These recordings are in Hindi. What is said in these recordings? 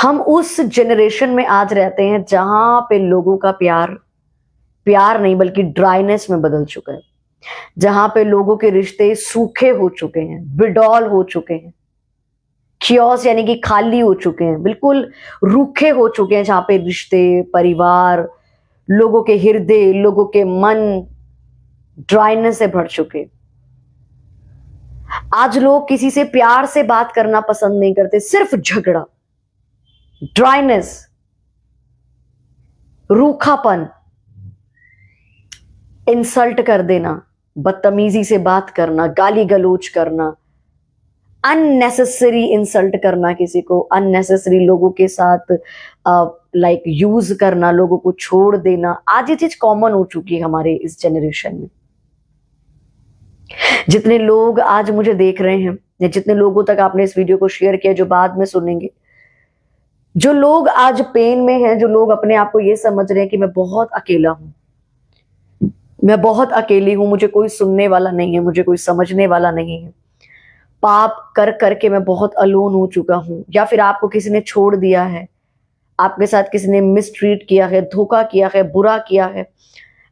हम उस जनरेशन में आज रहते हैं जहां पे लोगों का प्यार प्यार नहीं बल्कि ड्राइनेस में बदल चुका है, जहां पे लोगों के रिश्ते सूखे हो चुके हैं, बिडौल हो चुके हैं, कियोस यानी कि खाली हो चुके हैं, बिल्कुल रूखे हो चुके हैं, जहां पे रिश्ते, परिवार, लोगों के हृदय, लोगों के मन ड्राइनेस से भर चुके। आज लोग किसी से प्यार से बात करना पसंद नहीं करते, सिर्फ झगड़ा, ड्राइनेस, रूखापन, इंसल्ट कर देना, बदतमीजी से बात करना, गाली गलौज करना, अननेसेसरी इंसल्ट करना, किसी को अननेसेसरी लोगों के साथ लाइक यूज करना, लोगों को छोड़ देना। आज ये चीज कॉमन हो चुकी है हमारे इस जनरेशन में। जितने लोग आज मुझे देख रहे हैं या जितने लोगों तक आपने इस वीडियो को शेयर किया, जो बाद में सुनेंगे, जो लोग आज पेन में हैं, जो लोग अपने आप को ये समझ रहे हैं कि मैं बहुत अकेला हूं, मैं बहुत अकेली हूं, मुझे कोई सुनने वाला नहीं है, मुझे कोई समझने वाला नहीं है, पाप कर करके मैं बहुत अलोन हो चुका हूं, या फिर आपको किसी ने छोड़ दिया है, आपके साथ किसी ने मिसट्रीट किया है, धोखा किया है, बुरा किया है,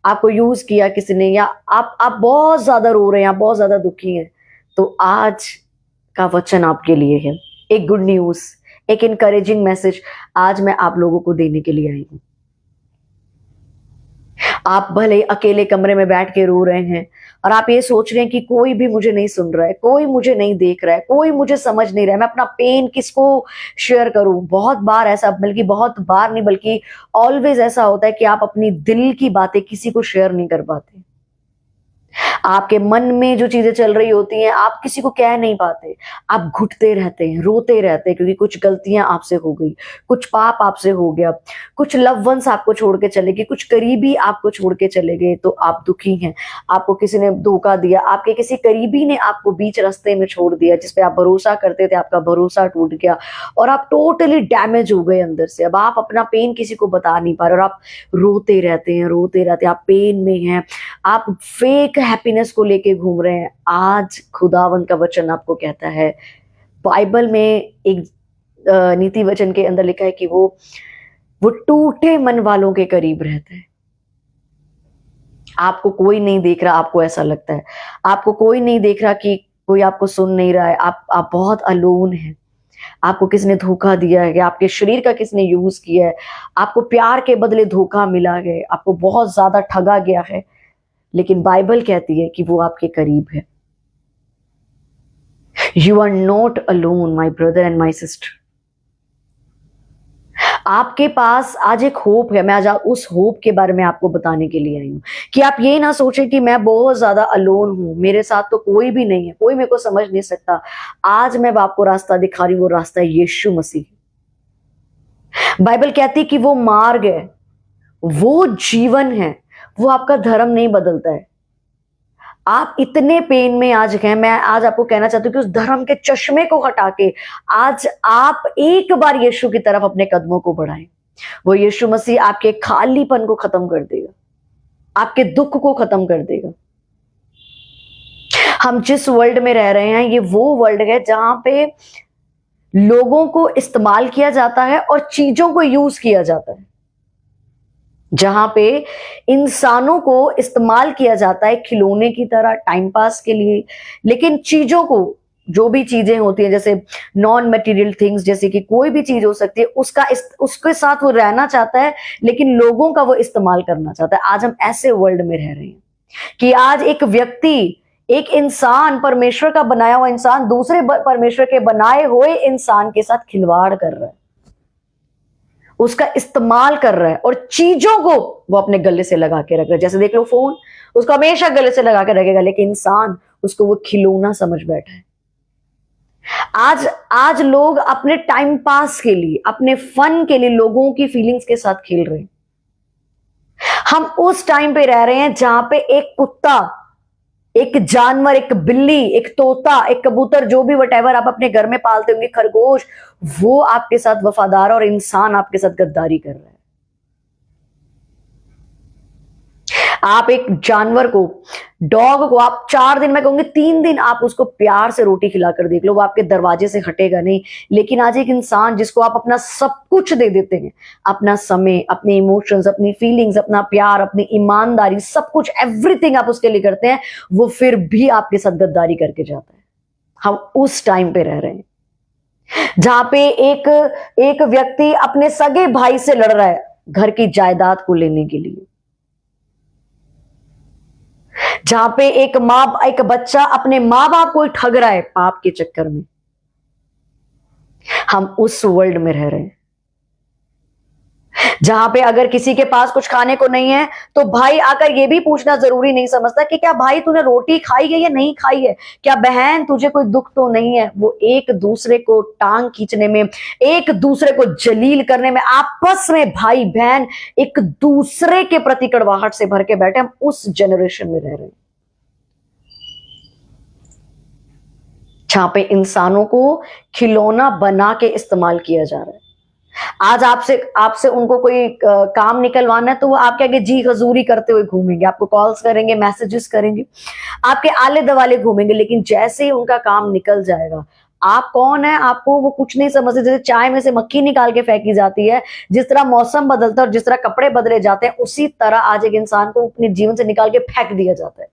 आपको यूज किया किसी ने, या आप बहुत ज्यादा रो रहे हैं, आप बहुत ज्यादा दुखी हैं, तो आज का वचन आपके लिए है। एक गुड न्यूज, एक इनकरेजिंग मैसेज आज मैं आप लोगों को देने के लिए आई हूं। आप भले ही अकेले कमरे में बैठ के रो रहे हैं और आप ये सोच रहे हैं कि कोई भी मुझे नहीं सुन रहा है, कोई मुझे नहीं देख रहा है, कोई मुझे समझ नहीं रहा है, मैं अपना पेन किसको शेयर करूं। बहुत बार ऐसा, बल्कि बहुत बार नहीं बल्कि ऑलवेज ऐसा होता है कि आप अपनी दिल की बातें किसी को शेयर नहीं कर पाते। आपके मन में जो चीजें चल रही होती हैं आप किसी को कह नहीं पाते, आप घुटते रहते हैं, रोते रहते हैं, क्योंकि कुछ गलतियां आपसे हो गई, कुछ पाप आपसे हो गया, कुछ लव वंस आपको छोड़ के चले गए, कुछ करीबी आपको छोड़ के चले गए, तो आप दुखी हैं। आपको किसी ने धोखा दिया, आपके किसी करीबी ने आपको बीच रास्ते में छोड़ दिया, जिसपे आप भरोसा करते थे, आपका भरोसा टूट गया और आप टोटली डैमेज हो गए अंदर से। अब आप अपना पेन किसी को बता नहीं पा रहे और आप रोते रहते हैं, रोते रहते हैं, आप पेन में हैं, आप फेक हैप्पीनेस को लेके घूम रहे हैं। आज खुदावंद का वचन आपको कहता है, बाइबल में एक नीति वचन के अंदर लिखा है कि वो टूटे मन वालों के करीब रहता है। आपको कोई नहीं देख रहा, आपको ऐसा लगता है, आपको कोई नहीं देख रहा कि कोई आपको सुन नहीं रहा है, आप बहुत अलोन हैं, आपको किसने धोखा दिया है, आपके शरीर का किसने यूज किया है, आपको प्यार के बदले धोखा मिला है, आपको बहुत ज्यादा ठगा गया है, लेकिन बाइबल कहती है कि वो आपके करीब है। You are not alone my brother and my sister. आपके पास आज एक होप है। मैं आज उस होप के बारे में आपको बताने के लिए आई हूं कि आप ये ना सोचें कि मैं बहुत ज्यादा अलोन हूं, मेरे साथ तो कोई भी नहीं है, कोई मेरे को समझ नहीं सकता। आज मैं आपको रास्ता दिखा रही हूं, वो रास्ता है यीशु मसीह। बाइबल कहती है कि वो मार्ग है, वो जीवन है, वो आपका धर्म नहीं बदलता है। आप इतने पेन में आज हैं, मैं आज आपको कहना चाहती हूँ कि उस धर्म के चश्मे को हटा के आज आप एक बार यीशु की तरफ अपने कदमों को बढ़ाएं। वो यीशु मसीह आपके खालीपन को खत्म कर देगा, आपके दुख को खत्म कर देगा। हम जिस वर्ल्ड में रह रहे हैं, ये वो वर्ल्ड है जहां पे लोगों को इस्तेमाल किया जाता है और चीजों को यूज किया जाता है, जहां पे इंसानों को इस्तेमाल किया जाता है खिलौने की तरह, टाइम पास के लिए। लेकिन चीजों को, जो भी चीजें होती हैं, जैसे नॉन मटेरियल थिंग्स, जैसे कि कोई भी चीज हो सकती है, उसके साथ वो रहना चाहता है, लेकिन लोगों का वो इस्तेमाल करना चाहता है। आज हम ऐसे वर्ल्ड में रह रहे हैं कि आज एक व्यक्ति, एक इंसान, परमेश्वर का बनाया हुआ इंसान दूसरे परमेश्वर के बनाए हुए इंसान के साथ खिलवाड़ कर रहा है, उसका इस्तेमाल कर रहा है, और चीजों को वो अपने गले से लगा के रख रहा है। जैसे देख लो फोन, उसको हमेशा गले से लगा के रखेगा, लेकिन इंसान उसको वो खिलौना समझ बैठा है। आज लोग अपने टाइम पास के लिए, अपने फन के लिए लोगों की फीलिंग्स के साथ खेल रहे हैं। हम उस टाइम पे रह रहे हैं जहां पे एक कुत्ता, एक जानवर, एक बिल्ली, एक तोता, एक कबूतर, जो भी वटेवर आप अपने घर में पालते होंगे, खरगोश, वो आपके साथ वफादार, और इंसान आपके साथ गद्दारी कर रहा है। आप एक जानवर को, डॉग को आप 4 दिन, मैं कहूंगी 3 दिन आप उसको प्यार से रोटी खिलाकर देख लो, वो आपके दरवाजे से हटेगा नहीं। लेकिन आज एक इंसान जिसको आप अपना सब कुछ दे देते हैं, अपना समय, अपने इमोशंस, अपनी फीलिंग्स, अपना प्यार, अपनी ईमानदारी, सब कुछ, एवरीथिंग आप उसके लिए करते हैं, वो फिर भी आपके साथ गद्दारी करके जाता है। हम उस टाइम पे रह रहे हैं जहां पे एक व्यक्ति अपने सगे भाई से लड़ रहा है घर की जायदाद को लेने के लिए, जहां पे एक बच्चा अपने मां बाप को ठग रहा है पाप के चक्कर में। हम उस वर्ल्ड में रह रहे हैं जहां पे अगर किसी के पास कुछ खाने को नहीं है तो भाई आकर ये भी पूछना जरूरी नहीं समझता कि क्या भाई तूने रोटी खाई है या नहीं खाई है, क्या बहन तुझे कोई दुख तो नहीं है। वो एक दूसरे को टांग खींचने में, एक दूसरे को जलील करने में, आपस में भाई बहन एक दूसरे के प्रति कड़वाहट से भर के बैठे। हम उस जनरेशन में रह रहे हैं जहां पे इंसानों को खिलौना बना के इस्तेमाल किया जा रहा है। आज आपसे उनको कोई काम निकलवाना है तो वो आपके आगे जी हजूरी करते हुए घूमेंगे, आपको कॉल्स करेंगे, मैसेजेस करेंगे, आपके आले दवाले घूमेंगे। लेकिन जैसे ही उनका काम निकल जाएगा, आप कौन है आपको वो कुछ नहीं समझते। जैसे चाय में से मक्खी निकाल के फेंकी जाती है, जिस तरह मौसम बदलता है और जिस तरह कपड़े बदले जाते हैं, उसी तरह आज एक इंसान को अपने जीवन से निकाल के फेंक दिया जाता है।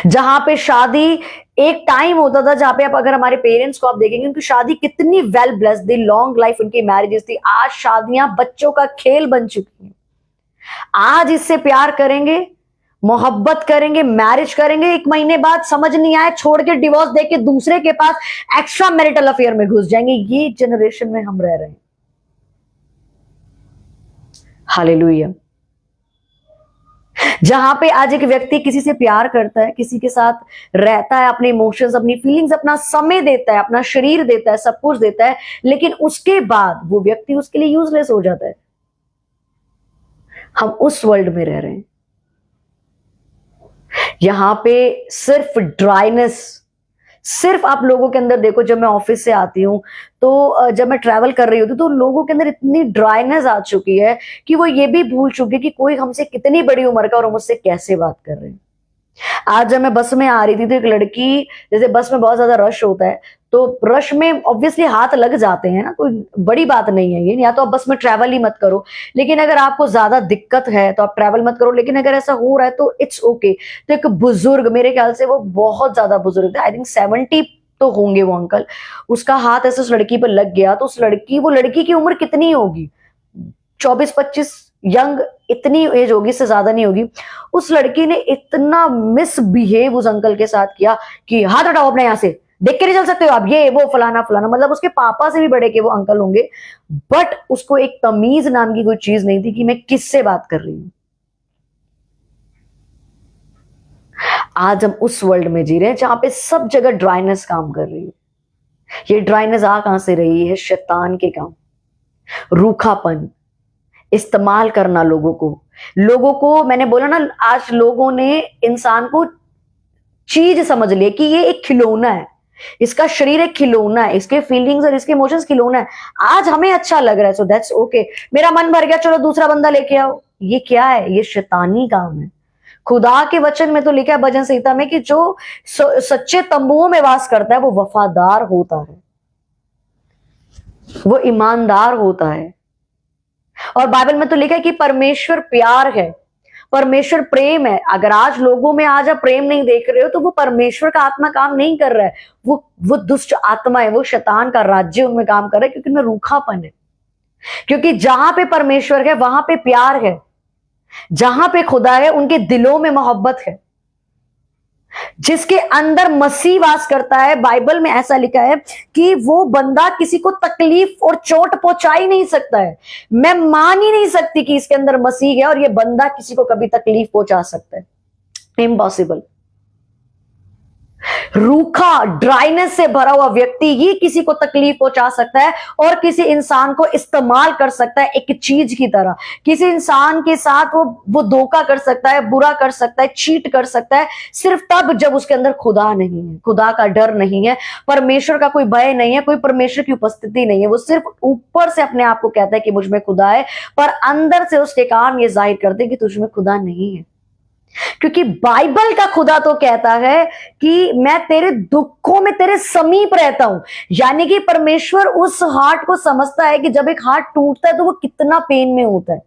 जहां पे शादी एक टाइम होता था जहां पे आप अगर हमारे पेरेंट्स को आप देखेंगे, उनकी शादी कितनी वेल ब्लेस्ड थी, लॉन्ग लाइफ उनकी मैरिजेस थी। आज शादियां बच्चों का खेल बन चुकी हैं। आज इससे प्यार करेंगे, मोहब्बत करेंगे, मैरिज करेंगे, 1 महीने बाद समझ नहीं आए छोड़ के डिवोर्स देके दूसरे के पास एक्स्ट्रा मैरिटल अफेयर में घुस जाएंगे। ये जनरेशन में हम रह रहे हैं। हालेलुया। जहां पे आज एक व्यक्ति किसी से प्यार करता है, किसी के साथ रहता है, अपने इमोशंस, अपनी फीलिंग्स, अपना समय देता है, अपना शरीर देता है, सब कुछ देता है, लेकिन उसके बाद वो व्यक्ति उसके लिए यूजलेस हो जाता है। हम उस वर्ल्ड में रह रहे हैं यहां पे सिर्फ ड्राइनेस, सिर्फ आप लोगों के अंदर देखो, जब मैं ऑफिस से आती हूं तो जब मैं ट्रैवल कर रही होती तो लोगों के अंदर इतनी ड्राइनेस आ चुकी है कि वो ये भी भूल चुके कि कोई हमसे कितनी बड़ी उम्र का और मुझसे कैसे बात कर रहे हैं। आज जब मैं बस में आ रही थी तो एक लड़की, जैसे बस में बहुत ज्यादा रश होता है तो रश में ऑब्वियसली हाथ लग जाते हैं ना, कोई बड़ी बात नहीं है ये, या तो आप बस में ट्रैवल ही मत करो। लेकिन अगर आपको ज्यादा दिक्कत है तो आप ट्रैवल मत करो, लेकिन अगर ऐसा हो रहा है तो इट्स ओके। तो एक बुजुर्ग, मेरे ख्याल से वो बहुत ज्यादा बुजुर्ग थे, आई थिंक 70 तो होंगे वो अंकल, उसका हाथ ऐसे उस लड़की पर लग गया तो वो लड़की की उम्र कितनी होगी, 24-25 यंग, इतनी एज होगी, इससे ज्यादा नहीं होगी। उस लड़की ने इतना मिसबिहेव उस अंकल के साथ किया कि हाथ हटाओ अपने यहां से, देख के नहीं चल सकते हो आप, ये वो फलाना फलाना। मतलब उसके पापा से भी बड़े के वो अंकल होंगे, बट उसको एक तमीज नाम की कोई चीज नहीं थी कि मैं किससे बात कर रही हूं। आज हम उस वर्ल्ड में जी रहे हैं जहां पे सब जगह ड्राइनेस काम कर रही है। ये ड्राइनेस आ कहां से रही है? शैतान के काम, रूखापन, इस्तेमाल करना लोगों को मैंने बोला ना, आज लोगों ने इंसान को चीज समझ लिया कि ये एक खिलौना है, इसका शरीर एक खिलौना है, इसके फीलिंग्स और इसके इमोशंस खिलौना है। आज हमें अच्छा लग रहा है सो दैट्स ओके, मेरा मन भर गया चलो दूसरा बंदा लेके आओ। ये क्या है? ये शैतानी काम है। खुदा के वचन में तो लिखा है भजन संहिता में कि जो सच्चे तंबुओं में वास करता है वो वफादार होता है, वो ईमानदार होता है। और बाइबल में तो लिखा है कि परमेश्वर प्यार है, परमेश्वर प्रेम है। अगर आज लोगों में आज आप प्रेम नहीं देख रहे हो तो वो परमेश्वर का आत्मा काम नहीं कर रहा है, वो दुष्ट आत्मा है, वो शैतान का राज्य उनमें काम कर रहा है, क्योंकि उनमें रूखापन है। क्योंकि जहां पे परमेश्वर है वहां पे प्यार है, जहां पे खुदा है उनके दिलों में मोहब्बत है। जिसके अंदर मसीह वास करता है, बाइबल में ऐसा लिखा है कि वो बंदा किसी को तकलीफ और चोट पहुंचा ही नहीं सकता है। मैं मान ही नहीं सकती कि इसके अंदर मसीह है और ये बंदा किसी को कभी तकलीफ पहुंचा सकता है, इम्पॉसिबल। रूखा, ड्राइनेस से भरा हुआ व्यक्ति ही किसी को तकलीफ पहुंचा सकता है और किसी इंसान को इस्तेमाल कर सकता है एक चीज की तरह। किसी इंसान के साथ वो धोखा कर सकता है, बुरा कर सकता है, चीट कर सकता है, सिर्फ तब जब उसके अंदर खुदा नहीं है, खुदा का डर नहीं है, परमेश्वर का कोई भय नहीं है, कोई परमेश्वर की उपस्थिति नहीं है। वो सिर्फ ऊपर से अपने आप को कहता है कि मुझ में खुदा है, पर अंदर से उसके काम ये जाहिर करते हैं कि तुझ में खुदा नहीं है। क्योंकि बाइबल का खुदा तो कहता है कि मैं तेरे दुखों में तेरे समीप रहता हूं। यानी कि परमेश्वर उस हार्ट को समझता है कि जब एक हार्ट टूटता है तो वो कितना पेन में होता है।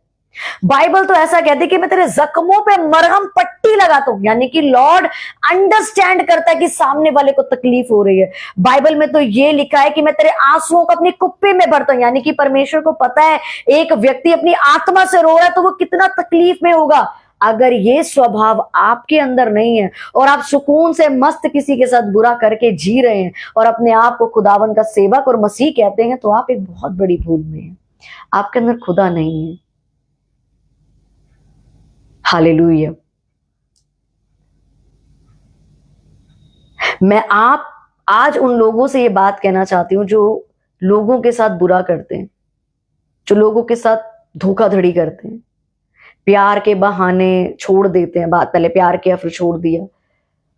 बाइबल तो ऐसा कहती है कि मैं तेरे जख्मों पे मरहम पट्टी लगाता हूं। यानी कि लॉर्ड अंडरस्टैंड करता है कि सामने वाले को तकलीफ हो रही है। बाइबल में तो ये लिखा है कि मैं तेरे आंसुओं को अपनी कुप्पी में भरता हूं। यानी कि परमेश्वर को पता है एक व्यक्ति अपनी आत्मा से रो रहा है तो वो कितना तकलीफ में होगा। अगर ये स्वभाव आपके अंदर नहीं है और आप सुकून से मस्त किसी के साथ बुरा करके जी रहे हैं और अपने आप को खुदावन का सेवक और मसीह कहते हैं, तो आप एक बहुत बड़ी भूल में हैं। आपके अंदर खुदा नहीं है। हालेलुया। मैं आप आज उन लोगों से ये बात कहना चाहती हूं जो लोगों के साथ बुरा करते हैं, जो लोगों के साथ धोखाधड़ी करते हैं, प्यार के बहाने छोड़ देते हैं बात। पहले प्यार किया फिर छोड़ दिया,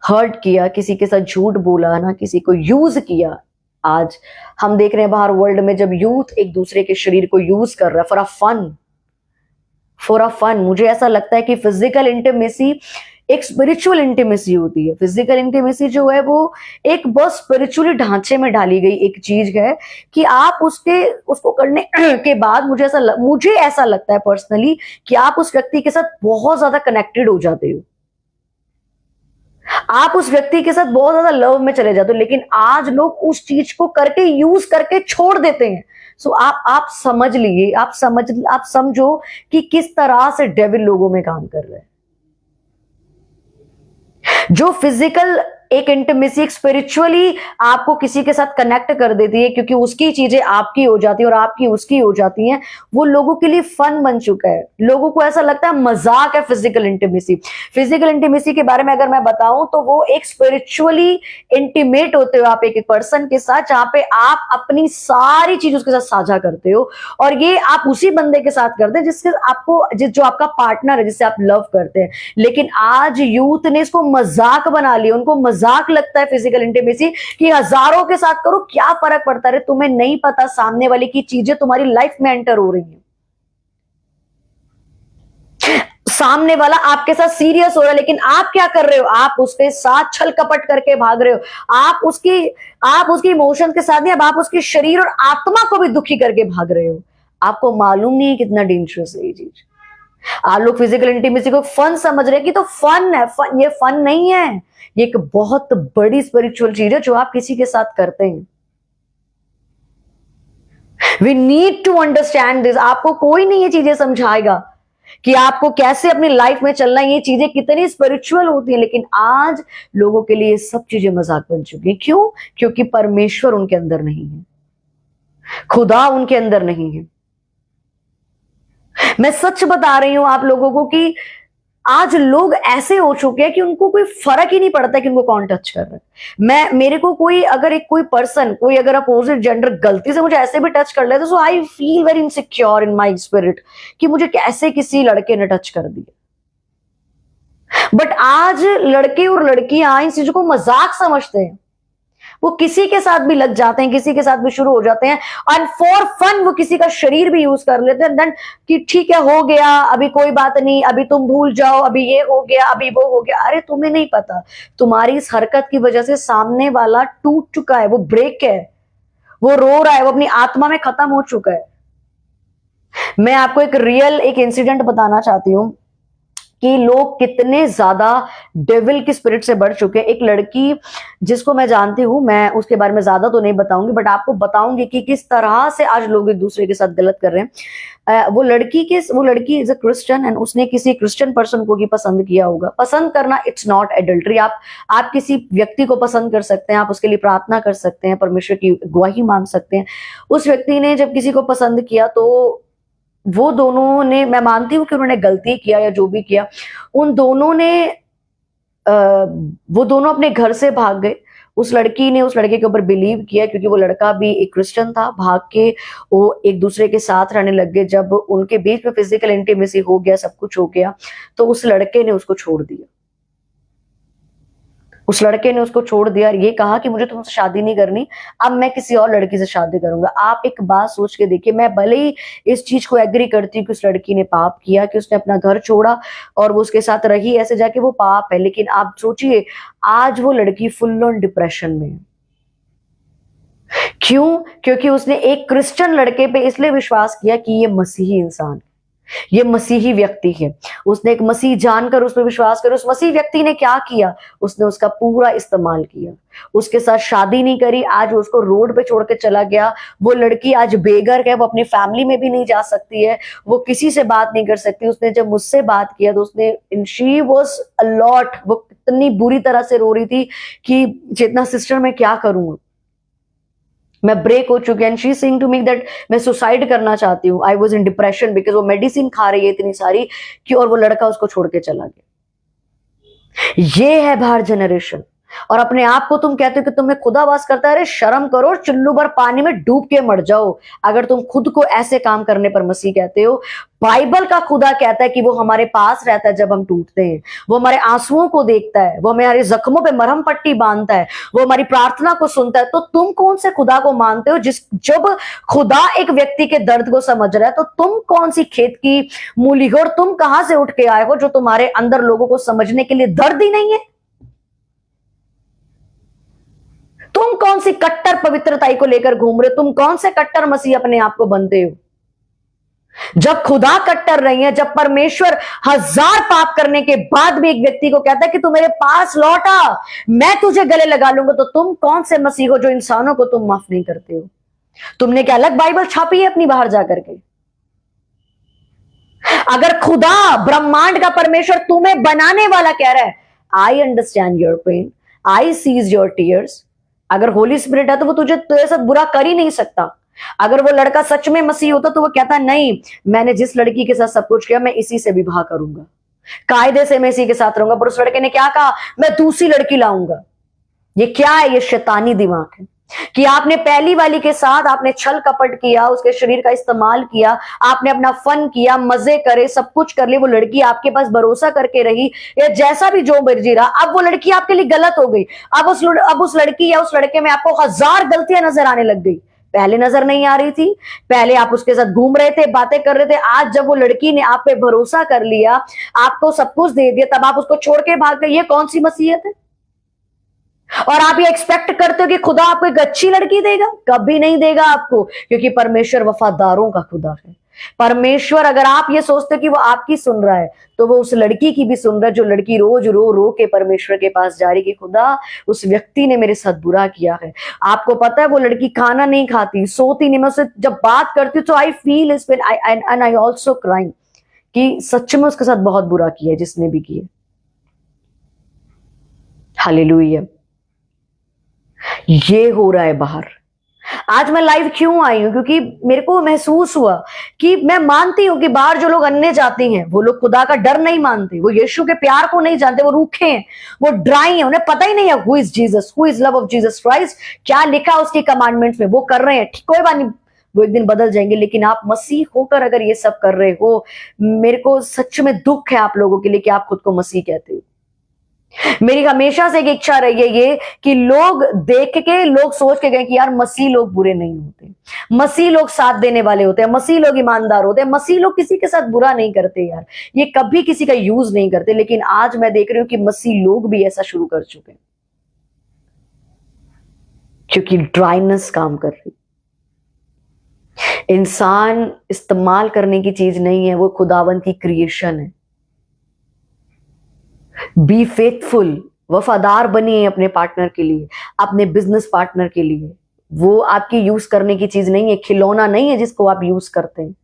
हर्ट किया, किसी के साथ झूठ बोला ना, किसी को यूज किया। आज हम देख रहे हैं बाहर वर्ल्ड में जब यूथ एक दूसरे के शरीर को यूज कर रहा है फॉर अ फन। मुझे ऐसा लगता है कि फिजिकल इंटीमेसी एक स्पिरिचुअल इंटीमेसी होती है। फिजिकल इंटीमेसी जो है वो एक बहुत स्पिरिचुअली ढांचे में डाली गई एक चीज है कि आप उसको करने के बाद मुझे ऐसा लगता है पर्सनली कि आप उस व्यक्ति के साथ बहुत ज्यादा कनेक्टेड हो जाते हो, आप उस व्यक्ति के साथ बहुत ज्यादा लव में चले जाते हो। लेकिन आज लोग उस चीज को करके यूज करके छोड़ देते हैं। सो आप समझ लीजिए, आप समझो कि किस तरह से डेविल लोगों में काम कर रहे हैं। जो फिजिकल एक इंटीमेसी एक स्पिरिचुअली आपको किसी के साथ कनेक्ट कर देती है, क्योंकि उसकी चीजें आपकी हो जाती है और आपकी उसकी हो जाती हैं, वो लोगों के लिए फन बन चुका है। लोगों को ऐसा लगता है मजाक है फिजिकल इंटीमेसी। फिजिकल इंटीमेसी के बारे में अगर मैं बताऊं तो वो एक स्पिरिचुअली इंटीमेट होते हो आप एक पर्सन के साथ, जहां पे आप अपनी सारी चीज उसके साथ साझा करते हो। और ये आप उसी बंदे के साथ करते हैं जो आपका पार्टनर है, जिससे आप लव करते हैं। लेकिन आज यूथ ने इसको मजाक बना लिया। उनको मजाक लगता है फिजिकल इंटीमेसी कि हजारों के साथ करो, क्या फर्क पड़ता है। तुम्हें नहीं पता सामने वाले की चीजें तुम्हारी लाइफ में एंटर हो रही हैं। सामने वाला आपके साथ सीरियस हो रहा है, लेकिन आप क्या कर रहे हो, आप उसके साथ छल कपट करके भाग रहे हो। आप उसकी इमोशन के साथ नहीं, अब आप उसके शरीर और आत्मा को भी दुखी करके भाग रहे हो। आपको मालूम नहीं है कितना डेंजरस है ये चीज। आप लोग फिजिकल इंटीमेसी को फन समझ रहे हैं कि तो फन है। ये फन नहीं है, ये एक बहुत बड़ी स्पिरिचुअल चीज है जो आप किसी के साथ करते हैं। We need to understand this. आपको कोई नहीं ये चीजें समझाएगा कि आपको कैसे अपनी लाइफ में चलना है, ये चीजें कितनी स्पिरिचुअल होती है। लेकिन आज लोगों के लिए सब चीजें मजाक बन चुकी हैं। क्यों? क्योंकि परमेश्वर उनके अंदर नहीं है, खुदा उनके अंदर नहीं है। मैं सच बता रही हूं आप लोगों को कि आज लोग ऐसे हो चुके हैं कि उनको कोई फर्क ही नहीं पड़ता कि उनको कौन टच कर रहा है। मेरे को कोई पर्सन कोई अगर अपोजिट जेंडर गलती से मुझे ऐसे भी टच कर लेते, so I feel very insecure in my spirit कि मुझे कैसे किसी लड़के ने टच कर दिया। बट आज लड़के और लड़कियां इन चीजों को मजाक समझते हैं। वो किसी के साथ भी लग जाते हैं, किसी के साथ भी शुरू हो जाते हैं, और फॉर फन वो किसी का शरीर भी यूज कर लेते हैं। देन कि ठीक है, हो गया, अभी कोई बात नहीं, अभी तुम भूल जाओ, अभी ये हो गया, अभी वो हो गया। अरे तुम्हें नहीं पता, तुम्हारी इस हरकत की वजह से सामने वाला टूट चुका है, वो ब्रेक है, वो रो रहा है, वो अपनी आत्मा में खत्म हो चुका है। मैं आपको एक इंसिडेंट बताना चाहती हूँ कि लोग कितने ज्यादा डेविल की स्पिरिट से बढ़ चुके हैं। एक लड़की जिसको मैं जानती हूँ, मैं उसके बारे में ज्यादा तो नहीं बताऊंगी, बट आपको बताऊंगी कि किस तरह से आज लोग एक दूसरे के साथ गलत कर रहे हैं। वो लड़की इज अ क्रिश्चियन एंड उसने किसी क्रिश्चियन पर्सन को ही पसंद किया होगा। पसंद करना इट्स नॉट एडल्ट्री। आप किसी व्यक्ति को पसंद कर सकते हैं, आप उसके लिए प्रार्थना कर सकते हैं, परमेश्वर की गवाही मांग सकते हैं। उस व्यक्ति ने जब किसी को पसंद किया तो वो दोनों ने, मैं मानती हूं कि उन्होंने गलती किया या जो भी किया, उन दोनों ने वो दोनों अपने घर से भाग गए। उस लड़की ने उस लड़के के ऊपर बिलीव किया, क्योंकि वो लड़का भी एक क्रिश्चियन था। भाग के वो एक दूसरे के साथ रहने लग गए। जब उनके बीच में फिजिकल इंटीमेसी हो गया, सब कुछ हो गया, तो उस लड़के ने उसको छोड़ दिया। उस लड़के ने उसको छोड़ दिया और ये कहा कि मुझे तुमसे शादी नहीं करनी, अब मैं किसी और लड़की से शादी करूंगा। आप एक बात सोच के देखिए, मैं भले ही इस चीज को एग्री करती हूँ कि उस लड़की ने पाप किया, कि उसने अपना घर छोड़ा और वो उसके साथ रही ऐसे जाके, वो पाप है। लेकिन आप सोचिए, आज वो लड़की फुल ऑन डिप्रेशन में है। क्यों? क्योंकि उसने एक क्रिश्चियन लड़के पे इसलिए विश्वास किया कि ये मसीही इंसान है, ये मसीही व्यक्ति है। उसने एक मसीह जानकर उस पर विश्वास कर, उस मसीह व्यक्ति ने क्या किया, उसने उसका पूरा इस्तेमाल किया, उसके साथ शादी नहीं करी। आज वो उसको रोड पे छोड़ के चला गया। वो लड़की आज बेघर है, वो अपनी फैमिली में भी नहीं जा सकती है, वो किसी से बात नहीं कर सकती। उसने जब मुझसे बात किया तो उसने, शी वॉज अ लॉट, वो इतनी बुरी तरह से रो रही थी कि जितना सिस्टर मैं क्या करूं, मैं ब्रेक हो चुकी है। And she saying to me that मैं सुसाइड करना चाहती हूँ, I was in depression, because वो मेडिसिन खा रही है इतनी सारी कि, और वो लड़का उसको छोड़ के चला गया। ये है बाहर जनरेशन। और अपने आप को तुम कहते हो कि तुम्हें खुदावास करता है। अरे शर्म करो, चुल्लू भर पानी में डूब के मर जाओ अगर तुम खुद को ऐसे काम करने पर मसीह कहते हो। बाइबल का खुदा कहता है कि वो हमारे पास रहता है जब हम टूटते हैं, वो हमारे आंसुओं को देखता है, वो हमारे जख्मों पे मरहम पट्टी बांधता है, वो हमारी प्रार्थना को सुनता है। तो तुम कौन से खुदा को मानते हो? जब खुदा एक व्यक्ति के दर्द को समझ रहा है, तो तुम कौन सी खेत की मूली हो और तुम कहां से उठ के आए हो जो तुम्हारे अंदर लोगों को समझने के लिए दर्द ही नहीं है? तुम कौन सी कट्टर पवित्रताई को लेकर घूम रहे हो? तुम कौन से कट्टर मसीह अपने आप को बनते हो? जब खुदा कट्टर नहीं है, जब परमेश्वर 1000 पाप करने के बाद भी एक व्यक्ति को कहता है कि तू मेरे पास लौटा, मैं तुझे गले लगा लूंगा, तो तुम कौन से मसीह हो जो इंसानों को तुम माफ नहीं करते हो? तुमने क्या अलग बाइबल छापी है अपनी बाहर जाकर के? अगर खुदा ब्रह्मांड का परमेश्वर तुम्हें बनाने वाला कह रहा है, I understand your pain, I sees your tears, अगर होली स्पिरिट है तो वो तुझे तेरे साथ बुरा कर ही नहीं सकता। अगर वो लड़का सच में मसीह होता तो वो कहता नहीं, मैंने जिस लड़की के साथ सब कुछ किया मैं इसी से विवाह करूंगा, कायदे से मैं इसी के साथ रहूंगा। पर उस लड़के ने क्या कहा? मैं दूसरी लड़की लाऊंगा। ये क्या है? ये शैतानी दिमाग है कि आपने पहली वाली के साथ आपने छल कपट किया, उसके शरीर का इस्तेमाल किया, आपने अपना फन किया, मजे करे, सब कुछ कर लिए, वो लड़की आपके पास भरोसा करके रही या जैसा भी जो मर्जी रहा, अब वो लड़की आपके लिए गलत हो गई। अब उस लड़की या उस लड़के में आपको 1000 गलतियां नजर आने लग गई। पहले नजर नहीं आ रही थी, पहले आप उसके साथ घूम रहे थे, बातें कर रहे थे, आज जब वो लड़की ने आप पे भरोसा कर लिया, आपको सब कुछ दे दिया, तब आप उसको छोड़ के भाग गए। ये कौन सी मसीहत है? और आप ये एक्सपेक्ट करते हो कि खुदा आपको एक अच्छी लड़की देगा? कभी नहीं देगा आपको, क्योंकि परमेश्वर वफादारों का खुदा है। परमेश्वर, अगर आप ये सोचते हो कि वो आपकी सुन रहा है, तो वो उस लड़की की भी सुन रहा है जो लड़की रोज रो रो के परमेश्वर के पास जा रही कि खुदा उस व्यक्ति ने मेरे साथ बुरा किया है। आपको पता है वो लड़की खाना नहीं खाती, सोती नहीं। मैं उससे जब बात करती हूँ तो आई फील इस एंड आई ऑल्सो क्राइंग कि सच में उसके साथ बहुत बुरा किया है जिसने भी किया। हालेलुया। ये हो रहा है बाहर। आज मैं लाइव क्यों आई हूं? क्योंकि मेरे को महसूस हुआ कि मैं मानती हूं कि बाहर जो लोग अन्य जाती हैं वो लोग खुदा का डर नहीं मानते, वो यीशु के प्यार को नहीं जानते, वो रूखे हैं, वो ड्राई हैं, उन्हें पता ही नहीं है who is Jesus, who is love of Jesus Christ, क्या लिखा उसके कमांडमेंट्स में, वो कर रहे हैं। ठीक, कोई बात नहीं, वो एक दिन बदल जाएंगे। लेकिन आप मसीह होकर अगर ये सब कर रहे हो, मेरे को सच में दुख है आप लोगों के लिए कि आप खुद को मसीह कहते हो। मेरी हमेशा से एक इच्छा रही है ये कि लोग देख के, लोग सोच के गए कि यार मसीह लोग बुरे नहीं होते, मसीह लोग साथ देने वाले होते हैं, मसीह लोग ईमानदार होते हैं, मसीह लोग किसी के साथ बुरा नहीं करते यार, ये कभी किसी का यूज नहीं करते। लेकिन आज मैं देख रही हूं कि मसीह लोग भी ऐसा शुरू कर चुके हैं, क्योंकि ड्राइनेस काम कर रही। इंसान इस्तेमाल करने की चीज नहीं है, वो खुदावन की क्रिएशन है। बी फेथफुल, वफादार बनिए अपने पार्टनर के लिए, अपने बिजनेस पार्टनर के लिए। वो आपकी यूज करने की चीज नहीं है, खिलौना नहीं है जिसको आप यूज करते हैं।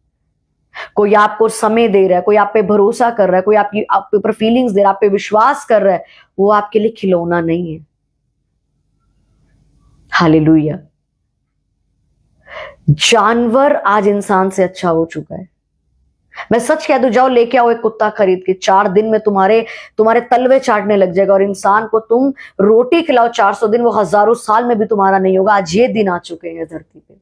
कोई आपको समय दे रहा है, कोई आप पे भरोसा कर रहा है, कोई आपके ऊपर फीलिंग्स दे रहा है, आप पे विश्वास कर रहा है, वो आपके लिए खिलौना नहीं है। हालेलुया। जानवर आज इंसान से अच्छा हो चुका है। मैं सच कह दूं, जाओ लेके आओ एक कुत्ता खरीद के, 4 दिन में तुम्हारे तलवे चाटने लग जाएगा। और इंसान को तुम रोटी खिलाओ 400 दिन, वो हजारों साल में भी तुम्हारा नहीं होगा। आज ये दिन आ चुके हैं धरती पे,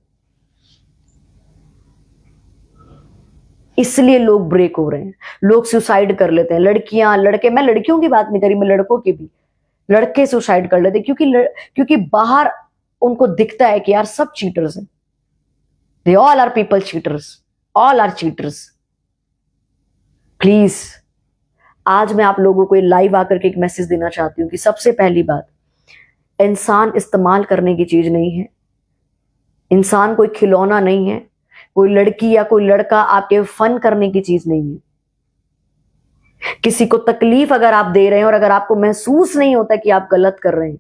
इसलिए लोग ब्रेक हो रहे हैं, लोग सुसाइड कर लेते हैं। लड़कियां, लड़के, मैं लड़कियों की बात नहीं करी, मैं लड़कों की भी, लड़के सुसाइड कर लेते क्योंकि बाहर उनको दिखता है कि यार सब चीटर्स हैं, they all are people cheaters, all are cheaters. Please आज मैं आप लोगों को लाइव आकर के एक मैसेज देना चाहती हूं कि सबसे पहली बात, इंसान इस्तेमाल करने की चीज नहीं है, इंसान कोई खिलौना नहीं है, कोई लड़की या कोई लड़का आपके फन करने की चीज नहीं है। किसी को तकलीफ अगर आप दे रहे हैं और अगर आपको महसूस नहीं होता कि आप गलत कर रहे हैं,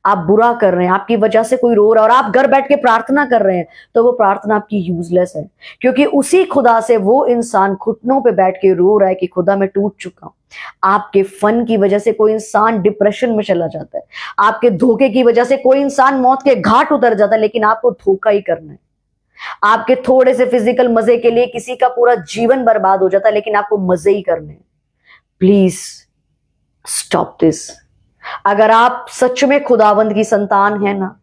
आप बुरा कर रहे हैं, आपकी वजह से कोई रो रहा है और आप घर बैठ के प्रार्थना कर रहे हैं, तो वो प्रार्थना आपकी यूजलेस है। क्योंकि उसी खुदा से वो इंसान घुटनों पे बैठ के रो रहा है कि खुदा मैं टूट चुका हूं। आपके फन की वजह से कोई इंसान डिप्रेशन में चला जाता है, आपके धोखे की वजह से कोई इंसान मौत के घाट उतर जाता है, लेकिन आपको धोखा ही करना है। आपके थोड़े से फिजिकल मजे के लिए किसी का पूरा जीवन बर्बाद हो जाता है, लेकिन आपको मजे ही करने हैं। Please stop this. अगर आप सच में खुदावंद की संतान है ना,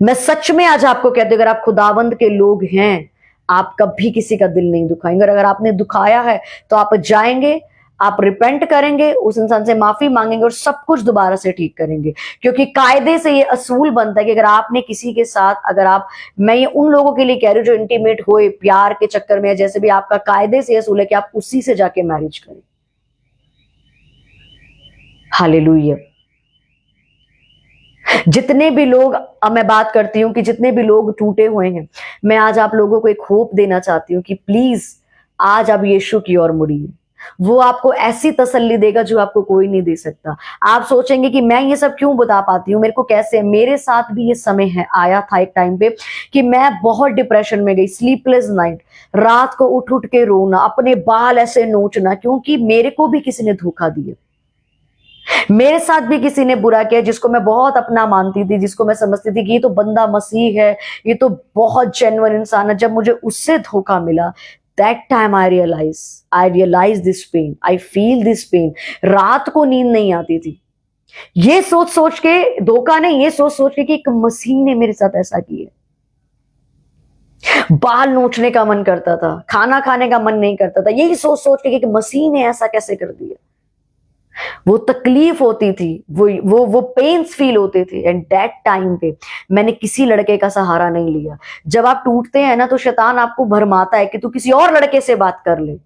मैं सच में आज आपको कहती हूं, अगर आप खुदावंद के लोग हैं, आप कभी किसी का दिल नहीं दुखाएंगे। और अगर आपने दुखाया है तो आप जाएंगे, आप रिपेंट करेंगे, उस इंसान से माफी मांगेंगे और सब कुछ दोबारा से ठीक करेंगे। क्योंकि कायदे से ये असूल बनता है कि अगर आपने किसी के साथ, मैं ये उन लोगों के लिए कह रही हूं जो इंटीमेट होए प्यार के चक्कर में, जैसे भी आपका कायदे से असूल है कि आप उसी से जाके मैरिज करें। हालेलुया। जितने भी लोग, अब मैं बात करती हूं कि जितने भी लोग टूटे हुए हैं, मैं आज आप लोगों को एक होप देना चाहती हूं कि प्लीज आज आप यीशु की ओर मुड़िए। वो आपको ऐसी तसल्ली देगा जो आपको कोई नहीं दे सकता। आप सोचेंगे कि मैं ये सब क्यों बता पाती हूँ, मेरे को कैसे, मेरे साथ भी ये समय है, आया था एक टाइम पे कि मैं बहुत डिप्रेशन में गई, स्लीपलेस नाइट, रात को उठ उठ के रोना, अपने बाल ऐसे नोचना, क्योंकि मेरे को भी किसी ने धोखा दिया, मेरे साथ भी किसी ने बुरा किया, जिसको मैं बहुत अपना मानती थी, जिसको मैं समझती थी कि ये तो बंदा मसीह है, ये तो बहुत जेन्युइन इंसान है। जब मुझे उससे धोखा मिला, that time I realize this pain, I feel this pain. रात को नींद नहीं आती थी, ये सोच सोच के, धोखा नहीं, ये सोच सोच के कि एक मसीह ने मेरे साथ ऐसा किया। बाल नोचने का मन करता था, खाना खाने का मन नहीं करता था, यही सोच सोच के कि मसीह ने ऐसा कैसे कर दिया। वो तकलीफ होती थी, वो पेन्स फील होते थे। एंड दैट टाइम पे मैंने किसी लड़के का सहारा नहीं लिया। जब आप टूटते हैं ना, तो शैतान आपको भरमाता है कि तू किसी और लड़के से बात कर ले,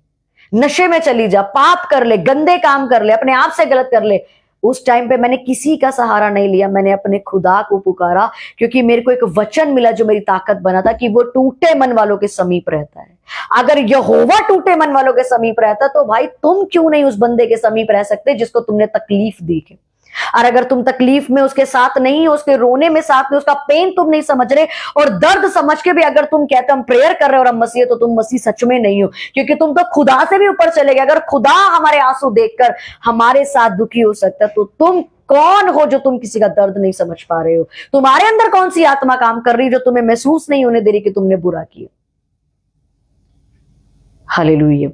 नशे में चली जा, पाप कर ले, गंदे काम कर ले, अपने आप से गलत कर ले। उस टाइम पे मैंने किसी का सहारा नहीं लिया, मैंने अपने खुदा को पुकारा, क्योंकि मेरे को एक वचन मिला जो मेरी ताकत बना था कि वो टूटे मन वालों के समीप रहता है। अगर यहोवा टूटे मन वालों के समीप रहता, तो भाई तुम क्यों नहीं उस बंदे के समीप रह सकते जिसको तुमने तकलीफ दी है। और अगर तुम तकलीफ में उसके साथ नहीं हो, उसके रोने में साथ में, उसका पेन तुम नहीं समझ रहे, और दर्द समझ के भी अगर तुम कहते हम प्रेयर कर रहे हो और हम मसीह, तो तुम मसीह सच में नहीं हो, क्योंकि तुम तो खुदा से भी ऊपर चले गए। अगर खुदा हमारे आंसू देखकर हमारे साथ दुखी हो सकता, तो तुम कौन हो जो तुम किसी का दर्द नहीं समझ पा रहे हो? तुम्हारे अंदर कौन सी आत्मा काम कर रही है जो तुम्हें महसूस नहीं होने दे रही कि तुमने बुरा किया? हालेलुया।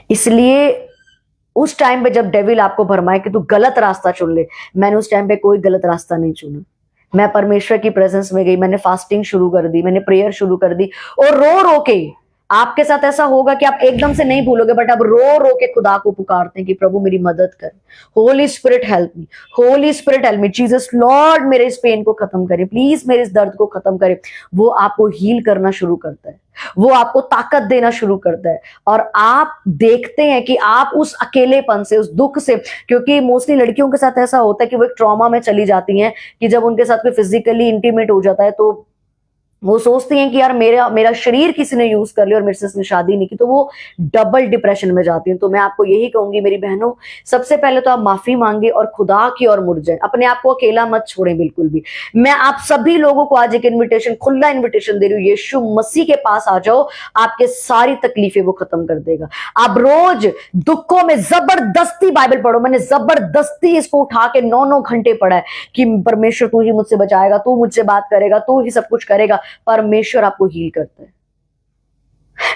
इसलिए उस टाइम पे जब डेविल आपको भरमाए कि तू गलत रास्ता चुन ले, मैंने उस टाइम पे कोई गलत रास्ता नहीं चुना। मैं परमेश्वर की प्रेजेंस में गई, मैंने फास्टिंग शुरू कर दी, मैंने प्रेयर शुरू कर दी, और रो रो के, आपके साथ ऐसा होगा कि आप एकदम से नहीं भूलोगे, बट आप रो रो के खुदा को पुकारते हैं कि प्रभु मेरी मदद कर, Holi spirit help me, Holi spirit help me, Jesus Lord मेरे इस पेन को खत्म करे, प्लीज मेरे इस दर्द को खत्म करे। वो आपको हील करना शुरू करता है, वो आपको ताकत देना शुरू करता है, और आप देखते हैं कि आप उस अकेलेपन से, उस दुख से, क्योंकि मोस्टली लड़कियों के साथ ऐसा होता है कि वो एक ट्रॉमा में चली जाती हैं कि जब उनके साथ कोई फिजिकली इंटीमेट हो जाता है, तो वो सोचती हैं कि यार मेरा शरीर किसी ने यूज कर लिया और मेरे से इसने शादी नहीं की, तो वो डबल डिप्रेशन में जाती हैं। तो मैं आपको यही कहूंगी मेरी बहनों, सबसे पहले तो आप माफी मांगे और खुदा की ओर मुड़ जाए, अपने आप को अकेला मत छोड़ें बिल्कुल भी। मैं आप सभी लोगों को आज एक इन्विटेशन, खुला इन्विटेशन दे रही हूँ, यीशु मसीह के पास आ जाओ, आपके सारी तकलीफें वो खत्म कर देगा। आप रोज दुखों में जबरदस्ती बाइबल पढ़ो, मैंने जबरदस्ती इसको उठा के 9-9 घंटे पढ़ा है कि परमेश्वर तू ही मुझसे बचाएगा, तू मुझसे बात करेगा, तू ही सब कुछ करेगा। परमेश्वर आपको हील करता है।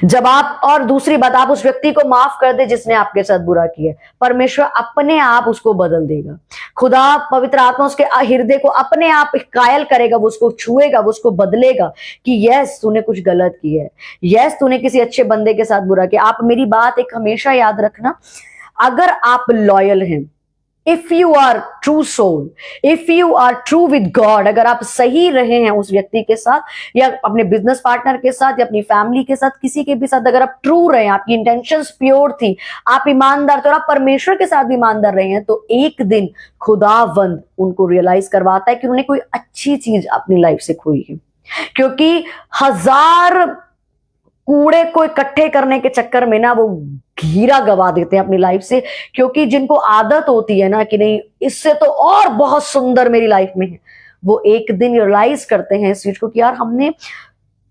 जब आप, और दूसरी बात, आप उस व्यक्ति को माफ कर दे जिसने आपके साथ बुरा किया, परमेश्वर अपने आप उसको बदल देगा। खुदा पवित्र आत्मा उसके हृदय को अपने आप कायल करेगा, वो उसको छुएगा, वो उसको बदलेगा कि यस तूने कुछ गलत किया है, यस तूने किसी अच्छे बंदे के साथ बुरा किया। आप मेरी बात एक हमेशा याद रखना, अगर आप लॉयल हैं, if you are true soul, if you are true with God, अगर आप सही रहे हैं उस व्यक्ति के साथ या अपने बिजनेस पार्टनर के साथ या अपनी फैमिली के साथ, किसी के भी साथ अगर आप ट्रू रहे, आपकी इंटेंशंस प्योर थी, आप ईमानदार थे और आप परमेश्वर के साथ भी ईमानदार रहे हैं, तो एक दिन खुदावंद उनको रियलाइज करवाता है कि उन्होंने कोई अच्छी चीज अपनी लाइफ से खोई है। क्योंकि 1000 कूड़े को इकट्ठे करने के चक्कर में ना वो हीरा गवा देते हैं अपनी लाइफ से, क्योंकि जिनको आदत होती है ना कि नहीं इससे तो और बहुत सुंदर मेरी लाइफ में है, वो एक दिन रियलाइज करते हैं इस चीज को कि यार हमने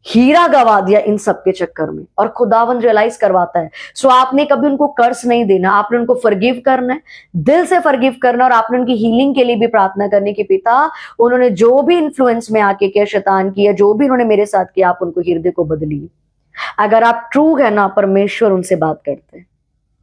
हीरा गवा दिया इन सब के चक्कर में, और खुदावंद रियलाइज करवाता है। सो आपने कभी उनको कर्ज नहीं देना, आपने उनको फॉरगिव करना है, दिल से फॉरगिव करना, और आपने उनकी हीलिंग के लिए भी प्रार्थना करनी कि पिता उन्होंने जो भी इन्फ्लुएंस में आके किया, शैतान किया, जो भी उन्होंने मेरे साथ किया, आप उनको हृदय को बदलिए। अगर आप ट्रू है ना, परमेश्वर उनसे बात करते हैं,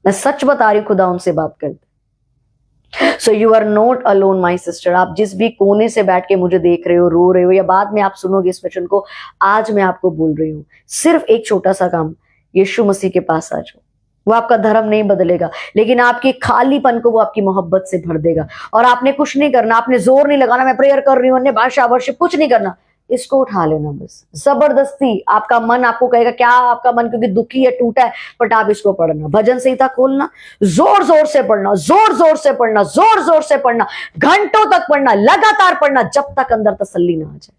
मैं सच बता रही हूं, खुदा उनसे बात करते। So you are not alone my sister. आप जिस भी कोने से बैठ के मुझे देख रहे हो, रो रहे हो, या बाद में आप सुनोगे इस वचन को, आज मैं आपको बोल रही हूं, सिर्फ एक छोटा सा काम, यीशु मसीह के पास आ जाओ। वो आपका धर्म नहीं बदलेगा, लेकिन आपके खालीपन को वो आपकी मोहब्बत से भर देगा। और आपने कुछ नहीं करना, आपने जोर नहीं लगाना, मैं प्रेयर कर रही हूं, अन्य भाषा वर्षिप, कुछ नहीं करना, इसको उठा लेना बस। जबरदस्ती आपका मन आपको कहेगा, क्या आपका मन क्योंकि दुखी है, टूटा है, बट आप इसको पढ़ना, भजन संहिता खोलना, जोर जोर से पढ़ना, जोर जोर से पढ़ना, जोर जोर से पढ़ना, घंटों तक पढ़ना, लगातार पढ़ना, जब तक अंदर तसल्ली ना आ जाए।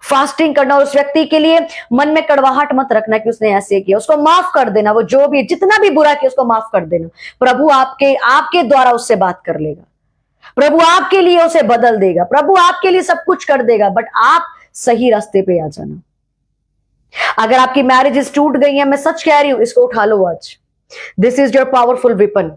फास्टिंग करना, और उस व्यक्ति के लिए मन में कड़वाहट मत रखना कि उसने ऐसे किया, उसको माफ कर देना, वो जो भी जितना भी बुरा किया उसको माफ कर देना। प्रभु आपके द्वारा उससे बात कर लेगा, प्रभु आपके लिए उसे बदल देगा, प्रभु आपके लिए सब कुछ कर देगा, बट आप सही रास्ते पे आ जाना। अगर आपकी मैरिजेस टूट गई है, मैं सच कह रही हूं, इसको उठा लो आज। This is your powerful weapon.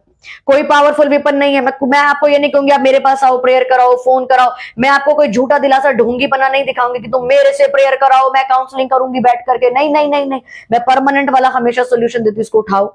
कोई पावरफुल वेपन नहीं है। मैं आपको ये नहीं कहूंगी आप मेरे पास आओ, प्रेयर कराओ, फोन कराओ। मैं आपको कोई झूठा दिलासा, ढोंगी बना नहीं दिखाऊंगी कि तुम मेरे से प्रेयर कराओ, मैं काउंसलिंग करूंगी बैठ करके। नहीं नहीं नहीं नहीं, मैं परमानेंट वाला हमेशा सोल्यूशन देती हूं। इसको उठाओ,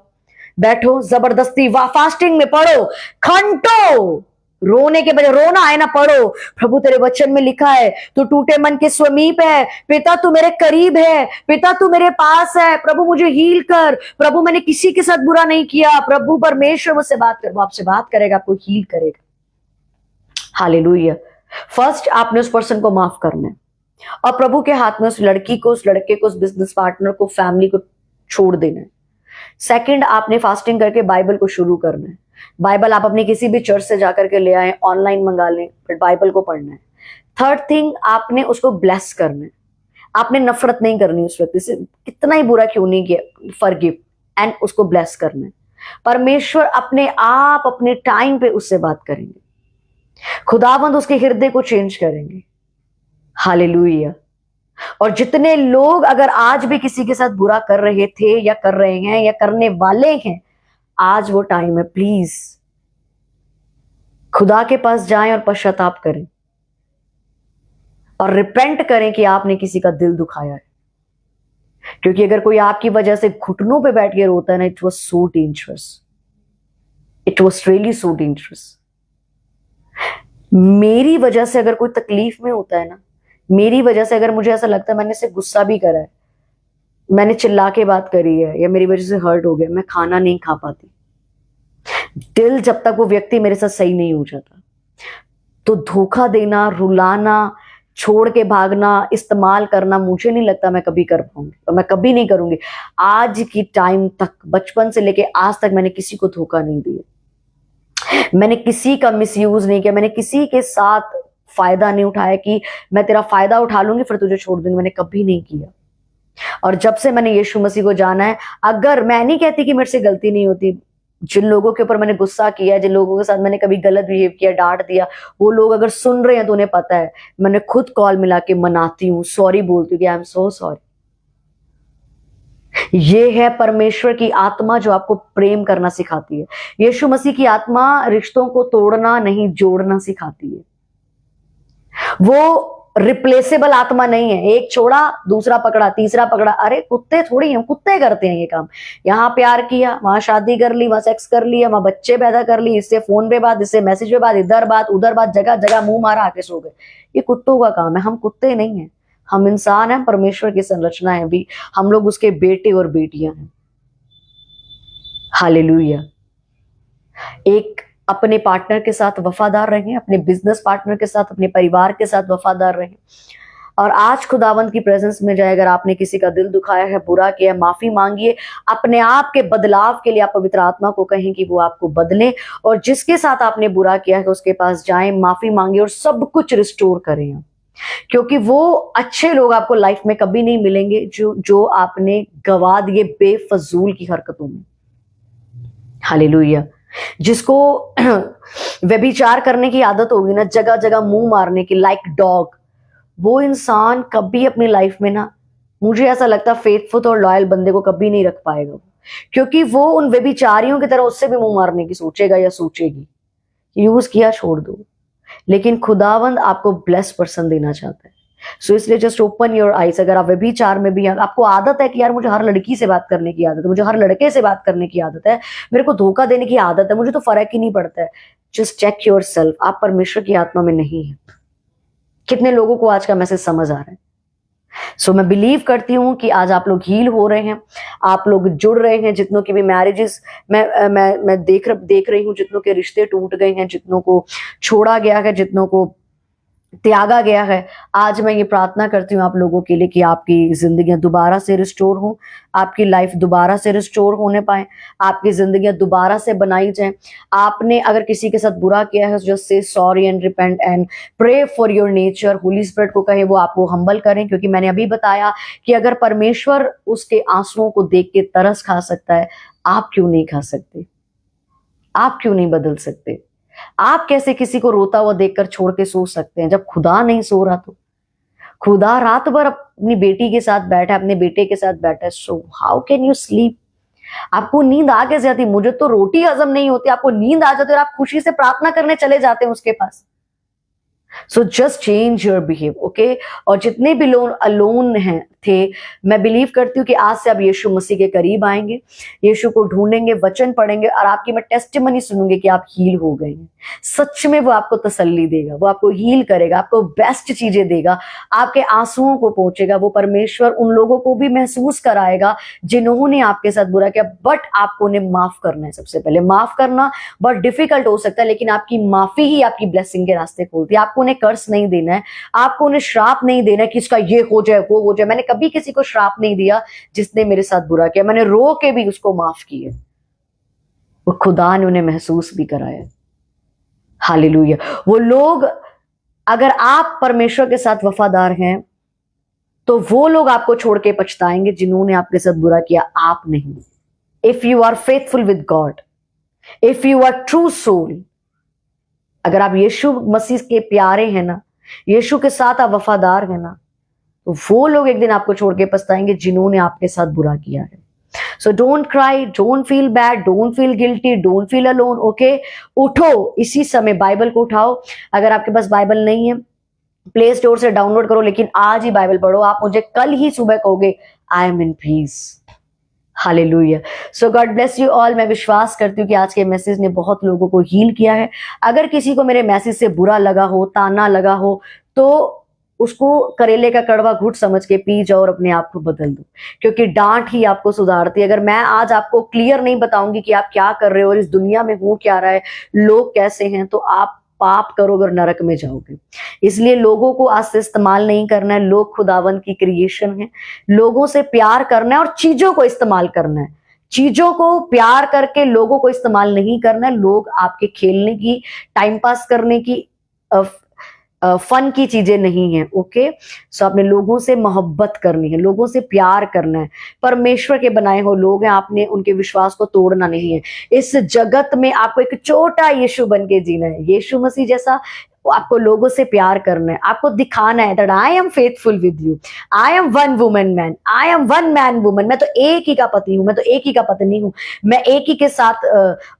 बैठो, जबरदस्ती फास्टिंग में पढ़ो, घंटों, रोने के बजाय, रोना है ना, पढ़ो। प्रभु तेरे वचन में लिखा है तू टूटे मन के समीप है, पिता तू मेरे करीब है, पिता तू मेरे पास है, प्रभु मुझे हील कर, प्रभु मैंने किसी के साथ बुरा नहीं किया, प्रभु परमेश्वर मुझसे बात कर। वो आपसे बात करेगा, आपको हील करेगा। हालेलुया। फर्स्ट आपने उस पर्सन को माफ करना है, और प्रभु के हाथ में उस लड़की को, उस लड़के को, उस बिजनेस पार्टनर को, फैमिली को छोड़ देना है। सेकंड, आपने फास्टिंग करके बाइबल को शुरू करना है। बाइबल आप अपनी किसी भी चर्च से जाकर के ले आए, ऑनलाइन मंगा लें, बट बाइबल को पढ़ना है। थर्ड थिंग, आपने उसको ब्लेस करना है। आपने नफरत नहीं करनी उस व्यक्ति से, कितना ही बुरा क्यों नहीं किया, फॉरगिव एंड उसको ब्लेस करना है। परमेश्वर अपने आप अपने टाइम पे उससे बात करेंगे, खुदावंद उसके हृदय को चेंज करेंगे। हालेलुया। और जितने लोग अगर आज भी किसी के साथ बुरा कर रहे थे या कर रहे हैं या करने वाले हैं, आज वो टाइम है, प्लीज खुदा के पास जाएं और पश्चाताप करें और रिपेंट करें कि आपने किसी का दिल दुखाया है। क्योंकि अगर कोई आपकी वजह से घुटनों पे बैठ के रोता है ना, it was so dangerous, it was really so dangerous. मेरी वजह से अगर कोई तकलीफ में होता है ना, मेरी वजह से अगर मुझे ऐसा लगता है मैंने इसे गुस्सा भी करा है, मैंने चिल्ला के बात करी है, या मेरी वजह से हर्ट हो गया, मैं खाना नहीं खा पाती। दिल जब तक वो व्यक्ति मेरे साथ सही नहीं हो जाता, तो धोखा देना, रुलाना, छोड़ के भागना, इस्तेमाल करना, मुझे नहीं लगता मैं कभी कर पाऊंगी, और मैं कभी नहीं करूंगी। आज की टाइम तक, बचपन से लेके आज तक, मैंने किसी को धोखा नहीं दिया, मैंने किसी का मिसयूज नहीं किया, मैंने किसी के साथ फायदा नहीं उठाया कि मैं तेरा फायदा उठा लूंगी फिर तुझे छोड़ दूंगी, मैंने कभी नहीं किया। और जब से मैंने यीशु मसीह को जाना है, अगर मैं नहीं कहती कि मेरे से गलती नहीं होती, जिन लोगों के ऊपर मैंने गुस्सा किया, जिन लोगों के साथ मैंने कभी गलत बिहेव किया, डांट दिया, वो लोग अगर सुन रहे हैं तो उन्हें पता है, मैंने खुद कॉल मिला के मनाती हूँ, सॉरी बोलती हूँ कि आई एम सो सॉरी। ये है परमेश्वर की आत्मा जो आपको प्रेम करना सिखाती है। यीशु मसीह की आत्मा रिश्तों को तोड़ना नहीं, जोड़ना सिखाती है। वो रिप्लेसेबल आत्मा नहीं है। एक छोड़ा, दूसरा पकड़ा, तीसरा पकड़ा। अरे कुत्ते थोड़ी हैं, कुत्ते करते हैं ये काम। यहाँ प्यार किया, वहां शादी कर ली, वहां सेक्स कर लिया, वहां बच्चे पैदा कर ली, इससे फोन पे बात, इससे मैसेज पे बात, इधर बात उधर बात, जगह जगह मुंह मारा, आके सो गए। ये कुत्तों का काम है। हम कुत्ते नहीं है, हम इंसान हैं, परमेश्वर की संरचना है भी। हम लोग उसके बेटे और बेटियां हैं। हालेलुया। एक अपने पार्टनर के साथ वफादार रहें, अपने बिजनेस पार्टनर के साथ, अपने परिवार के साथ वफादार रहें। और आज खुदावंत की प्रेजेंस में जाए, अगर आपने किसी का दिल दुखाया है, बुरा किया है, माफी मांगिए। अपने आप के बदलाव के लिए आप पवित्र आत्मा को कहें कि वो आपको बदले, और जिसके साथ आपने बुरा किया है उसके पास जाएं, माफी मांगिए और सब कुछ रिस्टोर करें। क्योंकि वो अच्छे लोग आपको लाइफ में कभी नहीं मिलेंगे जो आपने गवा दिए बेफजूल की हरकतों में। हालेलुया। जिसको व्यभिचार करने की आदत होगी ना, जगह जगह मुंह मारने की, लाइक डॉग, वो इंसान कभी अपनी लाइफ में ना, मुझे ऐसा लगता है फेथफुल और लॉयल बंदे को कभी नहीं रख पाएगा। क्योंकि वो उन व्यभिचारियों की तरह उससे भी मुंह मारने की सोचेगा या सोचेगी। यूज किया, छोड़ दो। लेकिन खुदावंद आपको ब्लेस पर्सन देना चाहता है। सो इसलिए जस्ट ओपन योर आइज। अगर आप व्यभिचार में भी हैं, आपको आदत है कि यार मुझे हर लड़की से बात करने की आदत है, मुझे हर लड़के से बात करने की आदत है, मेरे को धोखा देने की आदत है, मुझे तो फर्क ही नहीं पड़ता है, जस्ट चेक योर सेल्फ। आप परमेश्वर की आत्मा में नहीं है। कितने लोगों को आज का मैसेज समझ आ रहा है? सो मैं बिलीव करती हूँ कि आज आप लोग हील हो रहे हैं, आप लोग जुड़ रहे हैं। जितनों की भी मैरिजेस मैं देख रही हूँ, जितनों के रिश्ते टूट गए हैं, जितनों को छोड़ा गया है, जितनों को त्यागा गया है, आज मैं ये प्रार्थना करती हूँ आप लोगों के लिए कि आपकी जिंदगियां दोबारा से रिस्टोर हों, आपकी लाइफ दोबारा से रिस्टोर होने पाए, आपकी जिंदगियां दोबारा से बनाई जाएं। आपने अगर किसी के साथ बुरा किया है, just say sorry and repent and pray for your nature. Holy spirit को कहे वो आपको हम्बल करें, क्योंकि मैंने अभी बताया कि अगर परमेश्वर उसके आंसुओं को देख के तरस खा सकता है, आप क्यों नहीं खा सकते? आप क्यों नहीं बदल सकते? आप कैसे किसी को रोता हुआ देखकर छोड़ के सो सकते हैं जब खुदा नहीं सो रहा? तो खुदा रात भर अपनी बेटी के साथ बैठा है, अपने बेटे के साथ बैठा है। So how can you sleep? आपको नींद आ कैसे आती? मुझे तो रोटी हजम नहीं होती, आपको नींद आ जाती है और आप खुशी से प्रार्थना करने चले जाते हैं उसके पास। So just change your behave, okay? और जितने भी लोग अलोन हैं थे, मैं बिलीव करती हूँ कि आज से आप यीशु मसीह के करीब आएंगे, यीशु को ढूंढेंगे, वचन पढ़ेंगे, और आपकी मैं टेस्टिमनी सुनूंगी कि आप हील हो गए हैं। सच में वो आपको तसल्ली देगा, वो आपको हील करेगा, आपको बेस्ट चीजें देगा, आपके आंसुओं को पहुंचेगा। वो परमेश्वर उन लोगों को भी महसूस कराएगा जिन्होंने आपके साथ बुरा किया, बट आपको उन्हें माफ करना है। सबसे पहले माफ करना बहुत डिफिकल्ट हो सकता है, लेकिन आपकी माफी ही आपकी ब्लेसिंग के रास्ते खोलती है। आपको उन्हें कर्ज नहीं देना है, आपको उन्हें श्राप नहीं देना है कि इसका ये हो जाए वो हो जाए। मैंने कभी किसी को श्राप नहीं दिया जिसने मेरे साथ बुरा किया, मैंने रो के भी उसको माफ किया, वो खुदा ने उन्हें महसूस भी कराया। हालेलुया। वो लोग, अगर आप परमेश्वर के साथ वफादार हैं, तो वो लोग आपको छोड़ के पछताएंगे जिन्होंने आपके साथ बुरा किया, आप नहीं। If you are faithful with God, if you are true soul, अगर आप यीशु मसीह के प्यारे हैं ना, यीशु के साथ आप वफादार हैं ना, तो वो लोग एक दिन आपको छोड़ के पछताएंगे जिन्होंने आपके साथ बुरा किया है। So don't cry, don't feel bad, don't feel guilty, don't feel alone, okay? उठो, इसी समय बाइबल को उठाओ। अगर आपके पास बाइबल नहीं है, प्ले स्टोर से डाउनलोड करो, लेकिन आज ही बाइबल पढ़ो। आप मुझे कल ही सुबह कहोगे I am in peace. Hallelujah. So God bless you all. मैं विश्वास करती हूँ कि आज के मैसेज ने बहुत लोगों को हील किया है। अगर किसी को मेरे मैसेज से बुरा लगा हो, ताना लगा हो, तो उसको करेले का कड़वा घुट समझ के पी जाओ और अपने आप को बदल दो, क्योंकि डांट ही आपको सुधारती है। अगर मैं आज आपको क्लियर नहीं बताऊंगी कि आप क्या कर रहे हो और इस दुनिया में हो क्या रहा है, लोग कैसे हैं, तो आप पाप करोगे और नरक में जाओगे। इसलिए लोगों को आज से इस्तेमाल नहीं करना है। लोग खुदावन की क्रिएशन है, लोगों से प्यार करना है और चीजों को इस्तेमाल करना है। चीजों को प्यार करके लोगों को इस्तेमाल नहीं करना है। लोग आपके खेलने की, टाइम पास करने की, फन की चीजें नहीं है, ओके? सो आपने लोगों से मोहब्बत करनी है, लोगों से प्यार करना है। परमेश्वर के बनाए हुए लोग हैं, आपने उनके विश्वास को तोड़ना नहीं है। इस जगत में आपको एक छोटा यीशु बन के जीना है, यीशु मसीह जैसा आपको लोगों से प्यार करना है, आपको दिखाना है that I am faithful with you, I am one woman man, I am one man woman, मैं तो एक ही का पति हूं, मैं तो एक ही का पत्नी हूं, मैं एक ही के साथ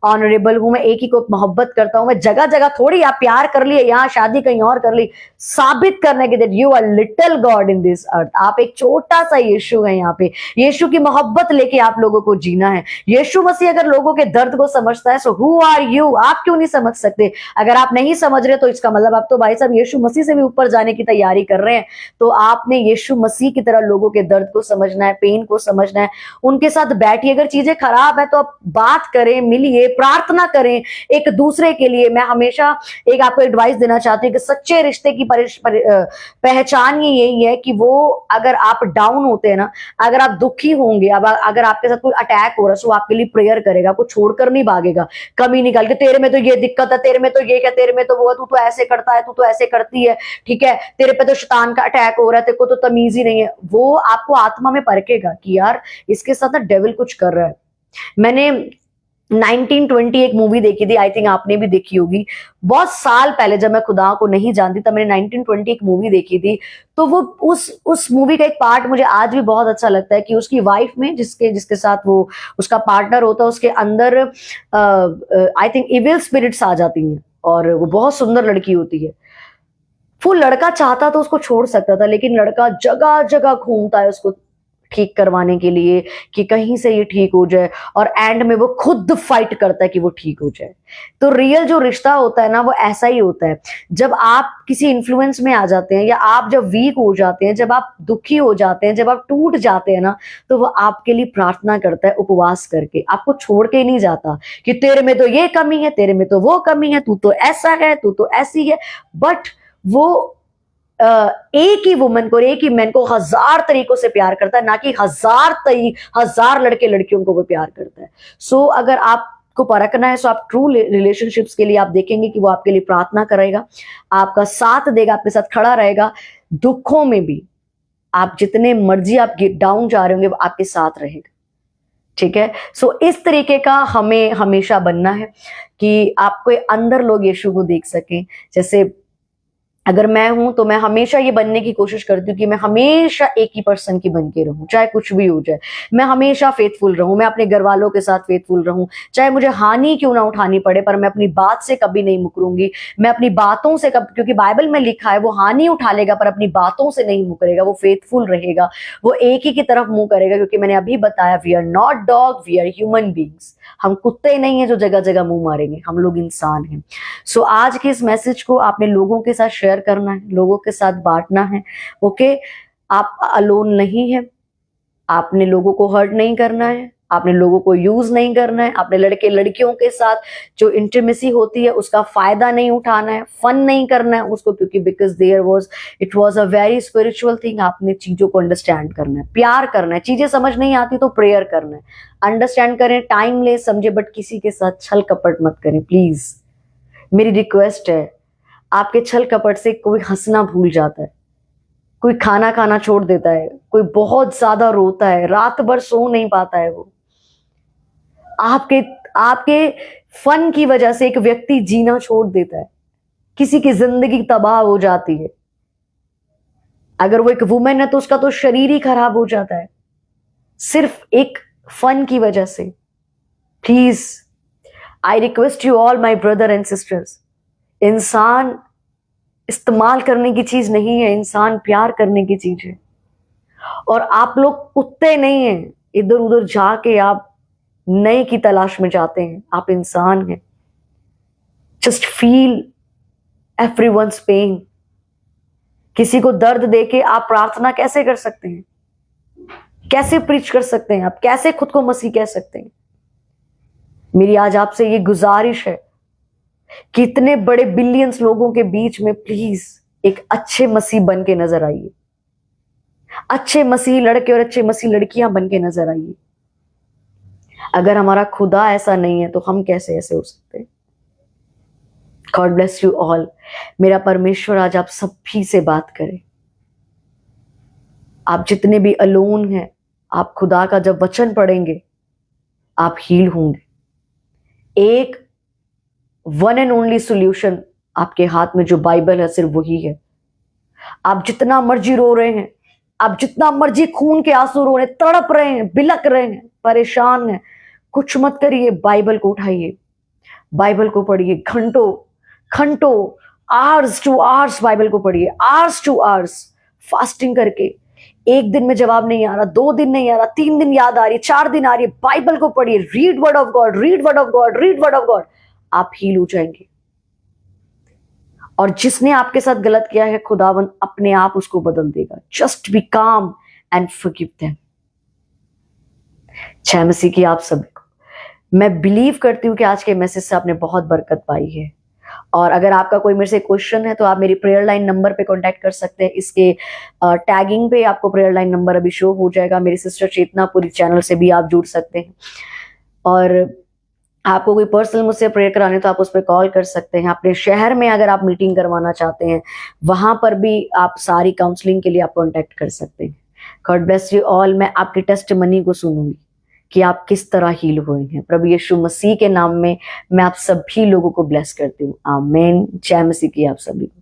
ऑनरेबल हूं, मैं एक ही को मोहब्बत करता हूं, मैं जगह जगह थोड़ी आप प्यार कर लिए, यहाँ शादी कहीं और कर ली, साबित करने के that you are little God in this earth. आप एक छोटा सा यीशु है यहाँ पे, यीशु की मोहब्बत लेके आप लोगों को जीना है। यीशु मसीह अगर लोगों के दर्द को समझता है, सो हु आर यू, आप क्यों नहीं समझ सकते? अगर आप नहीं समझ रहे तो इसका मतलब आप तो भाई साहब यीशु मसीह से भी ऊपर जाने की तैयारी कर रहे हैं। तो आपने यीशु मसीह की तरह लोगों के दर्द को समझना है, पेन को समझना है, उनके साथ बैठिए। अगर चीजें खराब है तो आप बात करें, मिलिए, प्रार्थना करें एक दूसरे के लिए। मैं हमेशा एक आपको एडवाइस देना चाहती हूँ कि सच्चे रिश्ते की पहचान ही यही है कि वो, अगर आप डाउन होते हैं ना, अगर आप दुखी होंगे, अब अगर आपके साथ कोई अटैक हो रहा है, तो आपके लिए प्रेयर करेगा, आपको छोड़कर नहीं भागेगा, कमी निकाल के तेरे में तो ये दिक्कत है, तेरे में तो ये क्या, तेरे में तो वो है, तू तो ऐसे करता है, तू तो ऐसे करती है, ठीक है, तेरे पे तो शैतान का अटैक हो रहा है, तेरे को तो तमीज ही नहीं है। वो आपको आत्मा में परखेगा कि यार इसके साथ ना डेविल कुछ कर रहा है। मैंने 1920 एक मूवी देखी थी, आई थिंक आपने भी देखी होगी, बहुत साल पहले जब मैं खुदा को नहीं जानती तब मैंने 1920 एक मूवी देखी थी। तो वो उस मूवी का एक पार्ट मुझे आज भी बहुत अच्छा लगता है कि उसकी वाइफ में जिसके साथ वो उसका पार्टनर होता है, उसके अंदर आई थिंक इविल स्पिरिट्स आ जाती हैं, और वो बहुत सुंदर लड़की होती है। वो लड़का चाहता तो उसको छोड़ सकता था, लेकिन लड़का जगह जगह घूमता है उसको ठीक करवाने के लिए कि कहीं से ये ठीक हो जाए, और एंड में वो खुद फाइट करता है कि वो ठीक हो जाए। तो रियल जो रिश्ता होता है ना, वो ऐसा ही होता है। जब आप किसी इन्फ्लुएंस में आ जाते हैं, या आप जब वीक हो जाते हैं, जब आप दुखी हो जाते हैं, जब आप टूट जाते हैं ना, तो वो आपके लिए प्रार्थना करता है उपवास करके, आपको छोड़ के ही नहीं जाता कि तेरे में तो ये कमी है, तेरे में तो वो कमी है, तू तो ऐसा है, तू तो ऐसी है। बट वो एक ही वुमन को, एक ही मैन को 1000 तरीकों से प्यार करता है, ना कि 1000 लड़के लड़कियों को वो प्यार करता है। सो अगर आपको परखना है, सो आप ट्रू रिलेशनशिप्स के लिए आप देखेंगे कि वो आपके लिए प्रार्थना करेगा, आपका साथ देगा, आपके साथ खड़ा रहेगा, दुखों में भी आप जितने मर्जी आप डाउन जा रहे होंगे, वो आपके साथ रहेगा, ठीक है। सो इस तरीके का हमें हमेशा बनना है कि आपके अंदर लोग यीशु को देख सकें। जैसे अगर मैं हूं तो मैं हमेशा ये बनने की कोशिश करती हूँ कि मैं हमेशा एक ही पर्सन की बन के रहूं, चाहे कुछ भी हो जाए, मैं हमेशा फेथफुल रहूं, मैं अपने घर वालों के साथ फेथफुल रहूं, चाहे मुझे हानि क्यों ना उठानी पड़े, पर मैं अपनी बात से कभी नहीं मुकरूंगी, मैं अपनी बातों से क्योंकि बाइबल में लिखा है वो हानि उठा लेगा पर अपनी बातों से नहीं मुकरेगा, वो फेथफुल रहेगा, वो एक ही की तरफ मुंह करेगा। क्योंकि मैंने अभी बताया, we are not dog, we are human beings. हम कुत्ते नहीं है जो जगह जगह मुंह मारेंगे, हम लोग इंसान हैं। सो आज के इस मैसेज को आपने लोगों के साथ शेयर करना है, लोगों के साथ बांटना है, ओके। आप अलोन नहीं है, आपने लोगों को हर्ट नहीं करना है, आपने लोगों को यूज नहीं करना है, आपने लड़के लड़कियों के साथ जो इंटीमेसी होती है उसका फायदा नहीं उठाना है, फन नहीं करना है उसको, क्योंकि because it was a very spiritual thing. आपने चीजों को अंडरस्टैंड करना है, प्यार करना है, चीजें समझ नहीं आती तो प्रेयर करना है, अंडरस्टैंड करें, टाइम ले, समझे, बट किसी के साथ छल कपट मत करें प्लीज। मेरी रिक्वेस्ट है, आपके छल कपट से कोई हंसना भूल जाता है, कोई खाना खाना छोड़ देता है, कोई बहुत ज्यादा रोता है, रात भर सो नहीं पाता है, वो आपके फन की वजह से एक व्यक्ति जीना छोड़ देता है, किसी की जिंदगी तबाह हो जाती है। अगर वो एक वुमेन है तो उसका तो शरीर ही खराब हो जाता है, सिर्फ एक फन की वजह से। Please, I request you all my brother and sisters, इंसान इस्तेमाल करने की चीज नहीं है, इंसान प्यार करने की चीज है। और आप लोग कुत्ते नहीं हैं इधर उधर जाके आप नए की तलाश में जाते हैं, आप इंसान हैं। Just feel everyone's pain. किसी को दर्द देके आप प्रार्थना कैसे कर सकते हैं, कैसे प्रीच कर सकते हैं, आप कैसे खुद को मसीह कह सकते हैं? मेरी आज आपसे ये गुजारिश है कि इतने बड़े बिलियंस लोगों के बीच में प्लीज एक अच्छे मसीह बन के नजर आइए, अच्छे मसीह लड़के और अच्छे मसीह लड़कियां बन के नजर आइए। अगर हमारा खुदा ऐसा नहीं है तो हम कैसे ऐसे हो सकते हैं? God bless you all. मेरा परमेश्वर आज आप सभी से बात करे। आप जितने भी अलोन हैं, आप खुदा का जब वचन पढ़ेंगे आप हील होंगे। एक वन एंड ओनली सॉल्यूशन आपके हाथ में जो बाइबल है सिर्फ वही है। आप जितना मर्जी रो रहे हैं, आप जितना मर्जी खून के आंसू रो रहे हैं, तड़प रहे हैं, बिलक रहे हैं, परेशान हैं, कुछ मत करिए। बाइबल को उठाइए, बाइबल को पढ़िए, घंटों घंटों, आवर्स टू आवर्स बाइबल को पढ़िए, आवर्स टू आवर्स फास्टिंग करके। एक दिन में जवाब नहीं आ रहा, 2 दिन नहीं आ रहा, 3 दिन याद आ रही है, 4 दिन आ रही है, बाइबल को पढ़िए, read word of God, read word of God, read word of God. आप हील हो जाएंगे। और जिसने आपके साथ गलत किया है, खुदावन अपने आप उसको बदल देगा। जस्ट बी काम एंड फॉरगिव देम। जय मसीह की आप सभी को। मैं बिलीव करती हूँ कि आज के मैसेज से आपने बहुत बरकत पाई है। और अगर आपका कोई मेरे से क्वेश्चन है तो आप मेरी प्रेयर लाइन नंबर पे कांटेक्ट कर सकते हैं। इसके टैगिंग पे आपको प्रेयर लाइन नंबर अभी शो हो जाएगा। मेरी सिस्टर चेतनापुरी चैनल से भी आप जुड़ सकते हैं। और आपको कोई पर्सनल मुझसे प्रेयर कराने तो आप उस पर कॉल कर सकते हैं। अपने शहर में अगर आप मीटिंग करवाना चाहते हैं, वहां पर भी आप सारी काउंसलिंग के लिए आप कॉन्टेक्ट कर सकते हैं। God bless you all. मैं आपकी टेस्टिमनी को सुनूंगी कि आप किस तरह हील हुए हैं। प्रभु यीशु मसीह के नाम में मैं आप सभी लोगों को ब्लेस करती हूँ। आमीन। जय मसीह की आप सभी को।